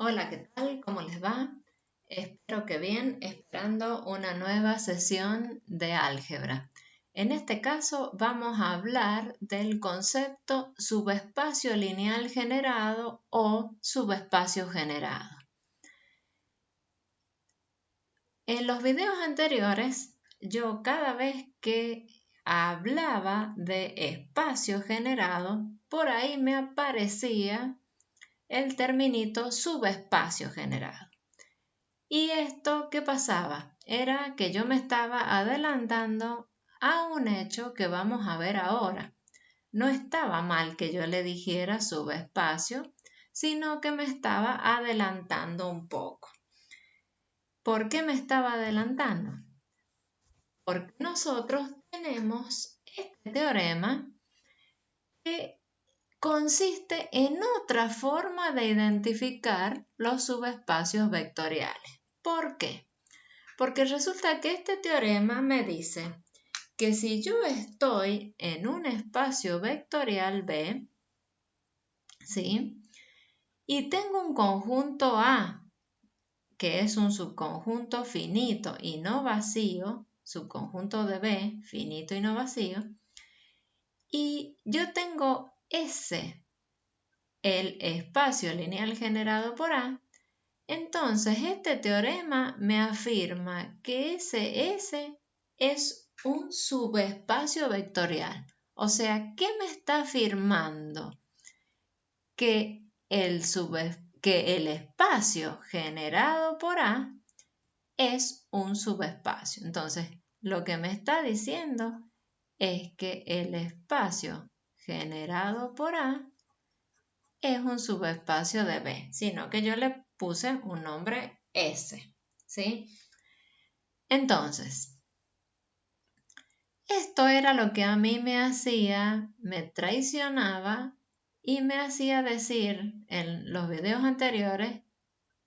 Hola, ¿qué tal? ¿Cómo les va? Espero que bien, esperando una nueva sesión de álgebra. En este caso vamos a hablar del concepto subespacio lineal generado o subespacio generado. En los videos anteriores, yo cada vez que hablaba de espacio generado, por ahí me aparecía el terminito subespacio generado. ¿Y esto qué pasaba? Era que yo me estaba adelantando a un hecho que vamos a ver ahora. No estaba mal que yo le dijera subespacio, sino que me estaba adelantando un poco. ¿Por qué me estaba adelantando? Porque nosotros tenemos este teorema que consiste en otra forma de identificar los subespacios vectoriales. ¿Por qué? Porque resulta que este teorema me dice que si yo estoy en un espacio vectorial B, ¿sí? Y tengo un conjunto A, que es un subconjunto finito y no vacío, subconjunto de B, finito y no vacío, y yo tengo S, el espacio lineal generado por A, entonces este teorema me afirma que ese es un subespacio vectorial. O sea, ¿qué me está afirmando? Que el espacio generado por A es un subespacio. Entonces, lo que me está diciendo es que el espacio generado por A es un subespacio de B, sino que yo le puse un nombre S, ¿sí? Entonces, esto era lo que a mí me traicionaba y me hacía decir en los videos anteriores,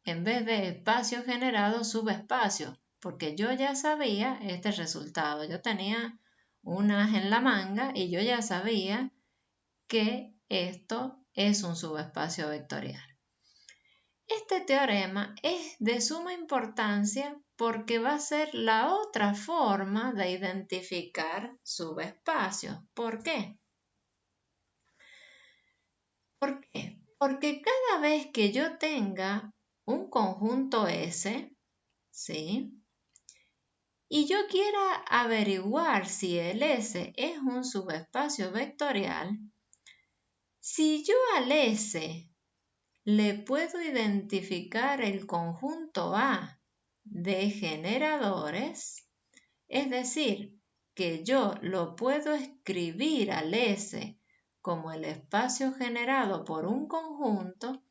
en vez de espacio generado, subespacio, porque yo ya sabía este resultado. Yo tenía un as en la manga y yo ya sabía que esto es un subespacio vectorial. Este teorema es de suma importancia porque va a ser la otra forma de identificar subespacios. ¿Por qué? ¿Por qué? Porque cada vez que yo tenga un conjunto S, ¿sí? Y yo quiera averiguar si el S es un subespacio vectorial, si yo al S le puedo identificar el conjunto A de generadores, es decir, que yo lo puedo escribir al S como el espacio generado por un conjunto,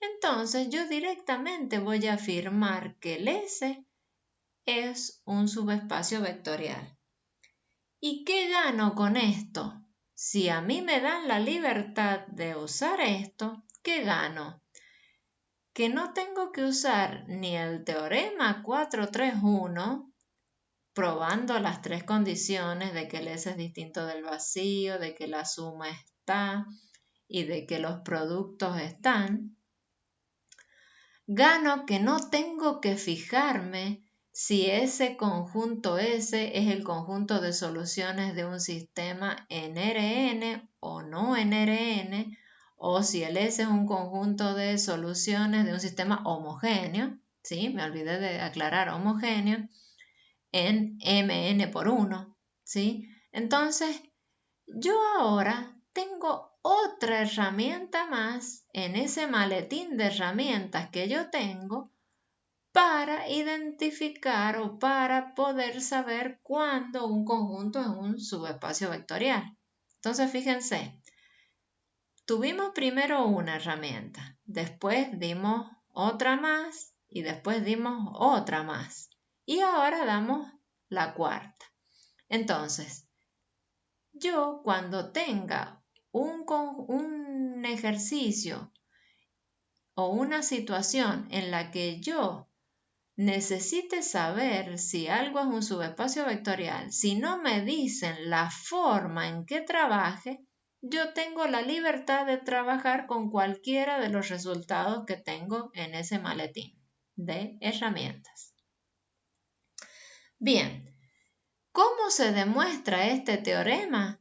entonces yo directamente voy a afirmar que el S es un subespacio vectorial. ¿Y qué gano con esto? Si a mí me dan la libertad de usar esto, ¿qué gano? Que no tengo que usar ni el teorema 431, probando las tres condiciones de que el S es distinto del vacío, de que la suma está y de que los productos están. Gano que no tengo que fijarme si ese conjunto S es el conjunto de soluciones de un sistema en Rn o no en Rn, o si el S es un conjunto de soluciones de un sistema homogéneo, ¿sí? Me olvidé de aclarar homogéneo, en Mn por 1, ¿sí? Entonces, yo ahora tengo otra herramienta más en ese maletín de herramientas que yo tengo para identificar o para poder saber cuándo un conjunto es un subespacio vectorial. Entonces, fíjense, tuvimos primero una herramienta, después dimos otra más y después dimos otra más. Y ahora damos la cuarta. Entonces, yo cuando tenga un ejercicio o una situación en la que yo necesite saber si algo es un subespacio vectorial, si no me dicen la forma en que trabaje, yo tengo la libertad de trabajar con cualquiera de los resultados que tengo en ese maletín de herramientas. Bien, ¿cómo se demuestra este teorema?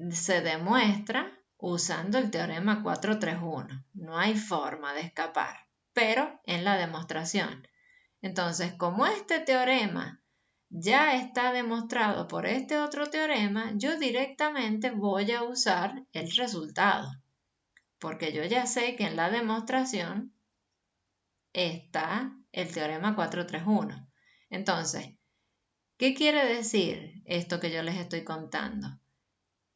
Se demuestra usando el teorema 431. No hay forma de escapar, pero en la demostración. Entonces, como este teorema ya está demostrado por este otro teorema, yo directamente voy a usar el resultado, porque yo ya sé que en la demostración está el teorema 431. Entonces, ¿qué quiere decir esto que yo les estoy contando?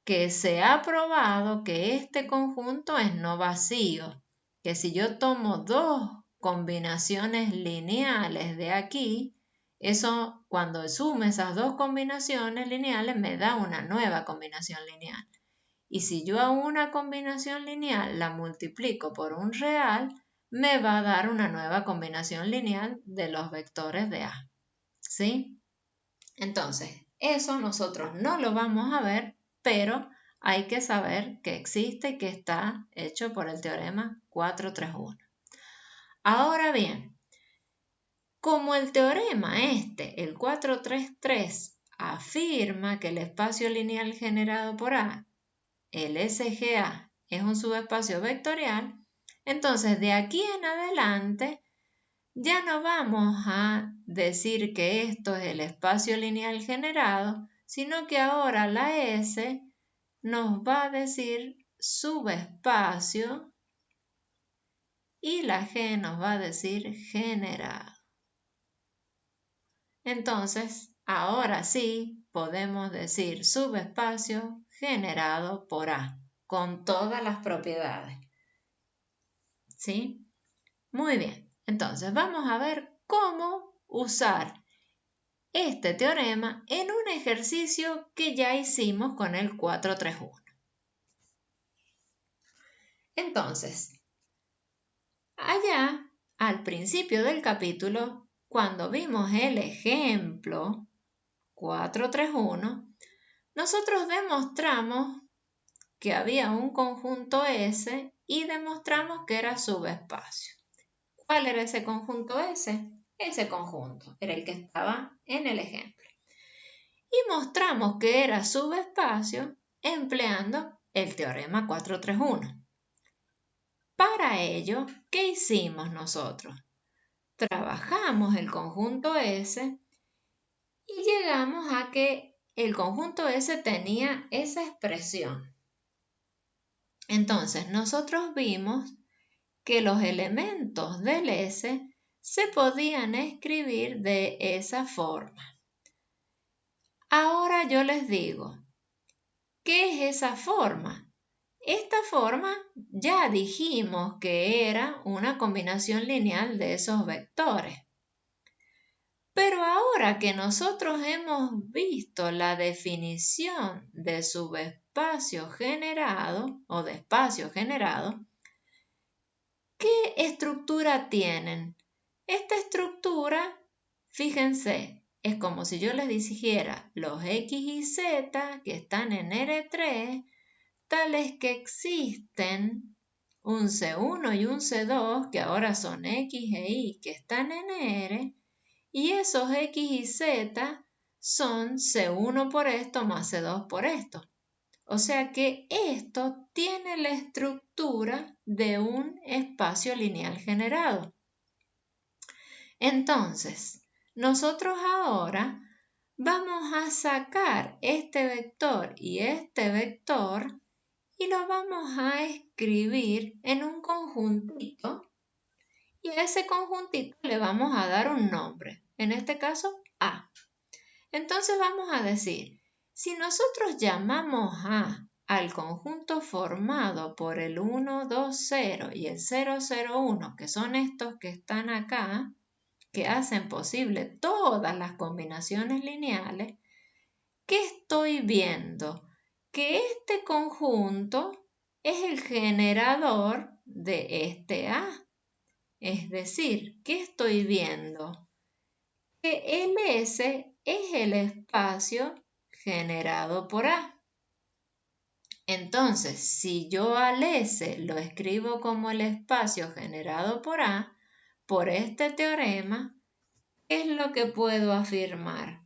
Que se ha probado que este conjunto es no vacío, que si yo tomo dos combinaciones lineales de aquí, eso cuando sume esas dos combinaciones lineales me da una nueva combinación lineal. Y si yo a una combinación lineal la multiplico por un real, me va a dar una nueva combinación lineal de los vectores de A. ¿Sí? Entonces, eso nosotros no lo vamos a ver, pero hay que saber que existe y que está hecho por el teorema 431. Ahora bien, como el teorema el 433, afirma que el espacio lineal generado por A, el SGA, es un subespacio vectorial, entonces de aquí en adelante ya no vamos a decir que esto es el espacio lineal generado, sino que ahora la S nos va a decir subespacio y la G nos va a decir generado. Entonces, ahora sí podemos decir subespacio generado por A, con todas las propiedades. ¿Sí? Muy bien. Entonces, vamos a ver cómo usar este teorema en un ejercicio que ya hicimos con el 431. Entonces, allá al principio del capítulo, cuando vimos el ejemplo 431, nosotros demostramos que había un conjunto S y demostramos que era subespacio. ¿Cuál era ese conjunto S? Ese conjunto era el que estaba en el ejemplo. Y mostramos que era subespacio empleando el teorema 431. Para ello, ¿qué hicimos nosotros? Trabajamos el conjunto S y llegamos a que el conjunto S tenía esa expresión. Entonces, nosotros vimos que los elementos del S se podían escribir de esa forma. Ahora yo les digo, ¿qué es esa forma? Esta forma ya dijimos que era una combinación lineal de esos vectores. Pero ahora que nosotros hemos visto la definición de subespacio generado o de espacio generado, ¿qué estructura tienen? Esta estructura, fíjense, es como si yo les dijera los X y Z que están en R3, tales que existen un C1 y un C2 que ahora son X e Y que están en R, y esos X y Z son C1 por esto más C2 por esto. O sea que esto tiene la estructura de un espacio lineal generado. Entonces, nosotros ahora vamos a sacar este vector y este vector y lo vamos a escribir en un conjuntito y a ese conjuntito le vamos a dar un nombre, en este caso A. Entonces vamos a decir, si nosotros llamamos A al conjunto formado por el 1, 2, 0 y el 0, 0, 1, que son estos que están acá, que hacen posible todas las combinaciones lineales, ¿qué estoy viendo? Que este conjunto es el generador de este A. Es decir, ¿qué estoy viendo? Que el S es el espacio generado por A. Entonces, si yo al S lo escribo como el espacio generado por A, por este teorema, ¿qué es lo que puedo afirmar?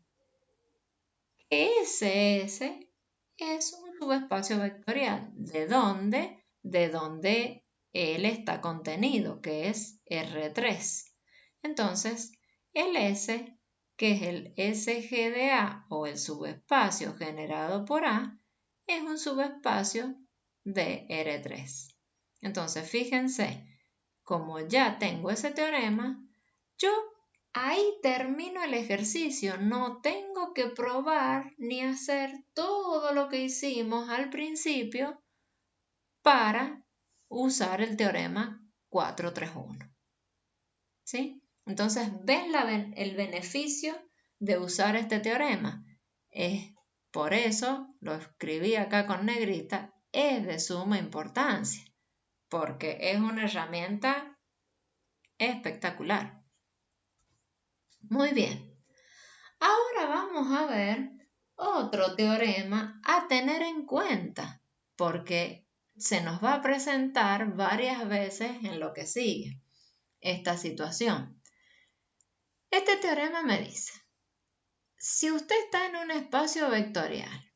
SS es un subespacio vectorial. ¿De dónde? De donde él está contenido, que es R3. Entonces, el S, que es el SG de A o el subespacio generado por A, es un subespacio de R3. Entonces, fíjense, como ya tengo ese teorema, yo ahí termino el ejercicio, no tengo que probar ni hacer todo lo que hicimos al principio para usar el teorema 431. ¿Sí? Entonces, ¿ven el beneficio de usar este teorema? Es por eso, lo escribí acá con negrita, es de suma importancia, porque es una herramienta espectacular. Muy bien. Ahora vamos a ver otro teorema a tener en cuenta, porque se nos va a presentar varias veces en lo que sigue esta situación. Este teorema me dice, si usted está en un espacio vectorial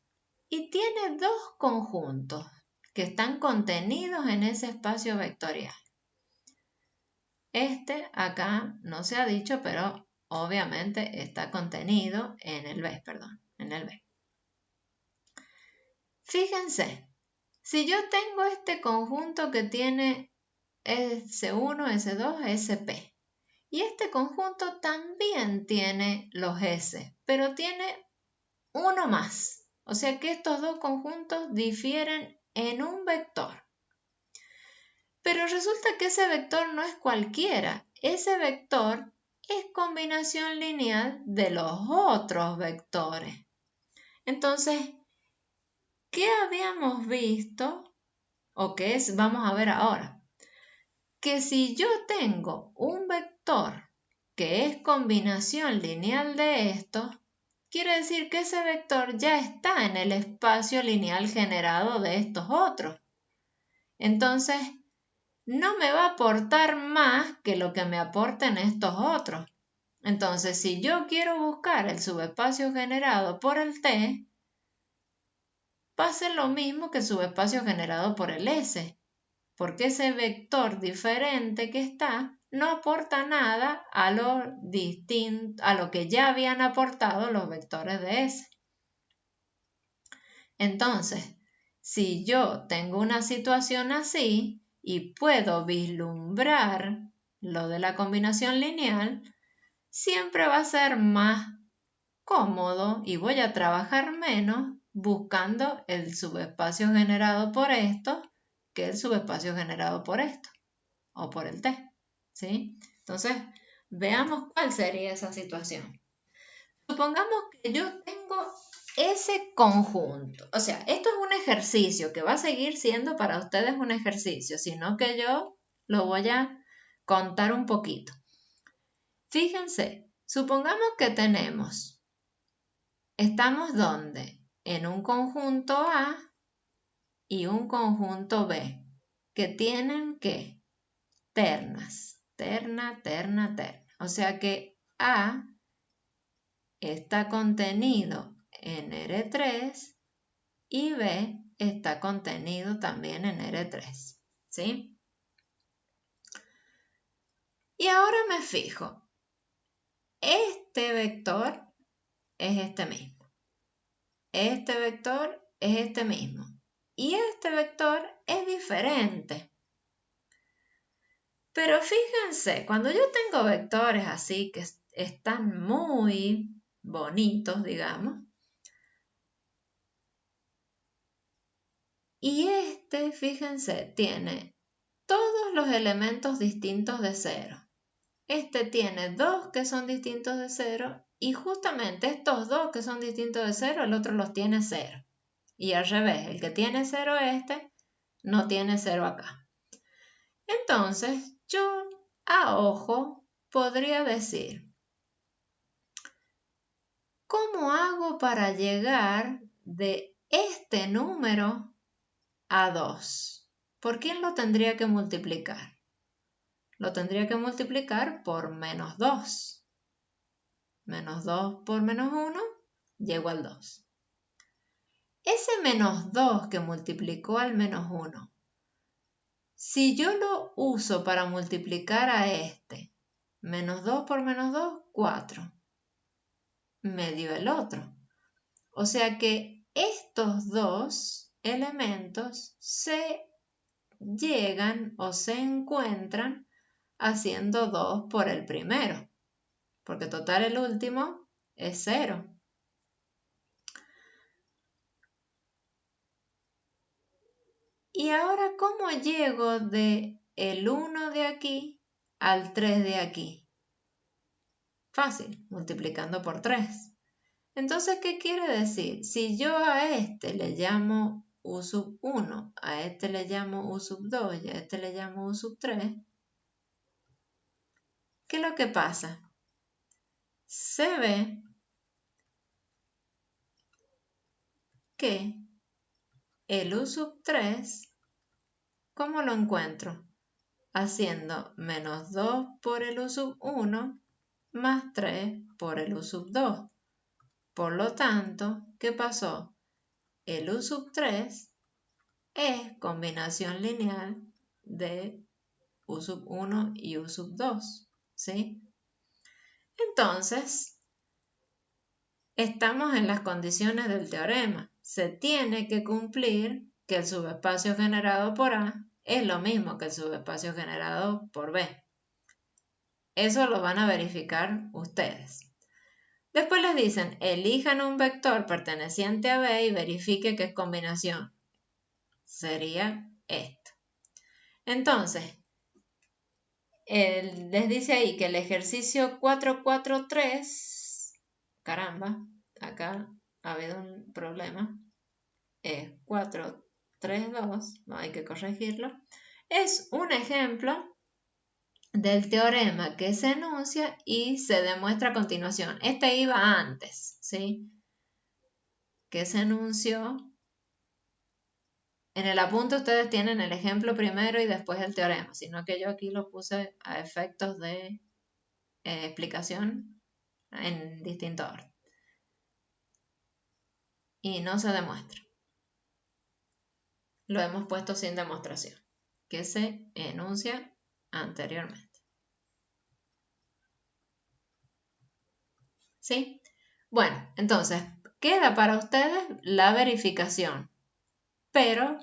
y tiene dos conjuntos que están contenidos en ese espacio vectorial, este acá no se ha dicho, pero obviamente está contenido en el B, en el B. Fíjense, si yo tengo este conjunto que tiene S1, S2, SP, y este conjunto también tiene los S, pero tiene uno más. O sea que estos dos conjuntos difieren en un vector. Pero resulta que ese vector no es cualquiera. Ese vector es combinación lineal de los otros vectores. Entonces, ¿qué habíamos visto? ¿O qué es? Vamos a ver ahora. Que si yo tengo un vector que es combinación lineal de estos, quiere decir que ese vector ya está en el espacio lineal generado de estos otros. Entonces, no me va a aportar más que lo que me aporten estos otros. Entonces, si yo quiero buscar el subespacio generado por el T, va a ser lo mismo que el subespacio generado por el S, porque ese vector diferente que está no aporta nada a lo que ya habían aportado los vectores de S. Entonces, si yo tengo una situación así y puedo vislumbrar lo de la combinación lineal, siempre va a ser más cómodo y voy a trabajar menos buscando el subespacio generado por esto que el subespacio generado por esto o por el T. ¿Sí? Entonces, veamos cuál sería esa situación. Supongamos que yo tengo ese conjunto. O sea, esto es un ejercicio que va a seguir siendo para ustedes un ejercicio, sino que yo lo voy a contar un poquito. Fíjense, supongamos que estamos ¿dónde? En un conjunto A y un conjunto B, que tienen ¿qué? Ternas, terna, terna, terna. O sea que A está contenido en R3 y B está contenido también en R3, ¿sí? Y ahora me fijo, este vector es este mismo, este vector es este mismo y este vector es diferente. Pero fíjense, cuando yo tengo vectores así que están muy bonitos, digamos, y este, fíjense, tiene todos los elementos distintos de 0. Este tiene 2 que son distintos de 0 y justamente estos 2 que son distintos de 0, el otro los tiene 0. Y al revés, el que tiene 0 este, no tiene 0 acá. Entonces, yo a ojo podría decir, ¿cómo hago para llegar de este número a 2. ¿Por quién lo tendría que multiplicar? Lo tendría que multiplicar por menos 2. Menos 2 por menos 1, llego al 2. Ese menos 2 que multiplicó al menos 1, si yo lo uso para multiplicar a este, menos 2 por menos 2, 4. Me dio el otro. O sea que estos dos elementos se llegan o se encuentran haciendo 2 por el primero, porque total el último es 0. Y ahora, ¿cómo llego de el 1 de aquí al 3 de aquí? Fácil, multiplicando por 3. Entonces, ¿qué quiere decir? Si yo a este le llamo u sub 1, a este le llamo u sub 2 y a este le llamo u sub 3, ¿qué es lo que pasa? Se ve que el u sub 3, ¿cómo lo encuentro? Haciendo menos 2 por el u sub 1 más 3 por el u sub 2. Por lo tanto, ¿qué pasó? El u sub 3 es combinación lineal de u sub 1 y u sub 2, ¿sí? Entonces, estamos en las condiciones del teorema. Se tiene que cumplir que el subespacio generado por A es lo mismo que el subespacio generado por B. Eso lo van a verificar ustedes. Después les dicen, elijan un vector perteneciente a B y verifique qué combinación. Sería esto. Entonces, les dice ahí que el ejercicio 443, caramba, acá ha habido un problema, es 432, no hay que corregirlo, es un ejemplo del teorema que se enuncia y se demuestra a continuación. Este iba antes, ¿sí? Que se enunció. En el apunte ustedes tienen el ejemplo primero y después el teorema, sino que yo aquí lo puse a efectos de explicación en distinto orden. Y no se demuestra. Lo hemos puesto sin demostración, que se enuncia anteriormente. ¿Sí? Bueno, entonces, queda para ustedes la verificación, pero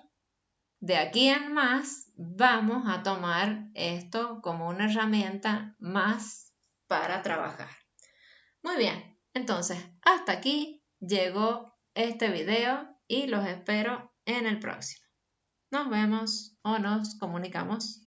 de aquí en más vamos a tomar esto como una herramienta más para trabajar. Muy bien, entonces, hasta aquí llegó este video y los espero en el próximo. Nos vemos o nos comunicamos.